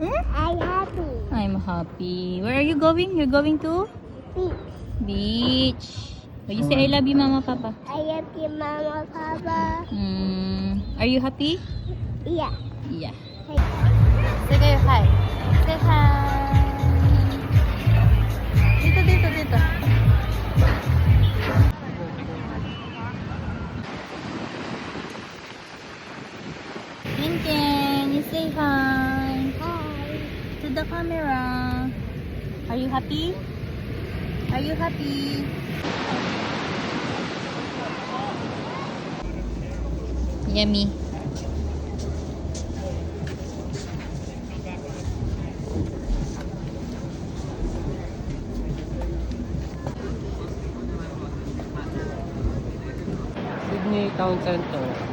I'm happy. I'm happy. Where are you going? You're going to? Beach. Beach. Oh, you say I love you, Mama, Papa. I love you, Mama, Papa. Are you happy? Yeah. Yeah. Say kayo hi. Say hi. Dito, dito, dito. Tintin, you say hi. Hi. To the camera. Are you happy? Are you happy? Yummy. Sydney Town Center.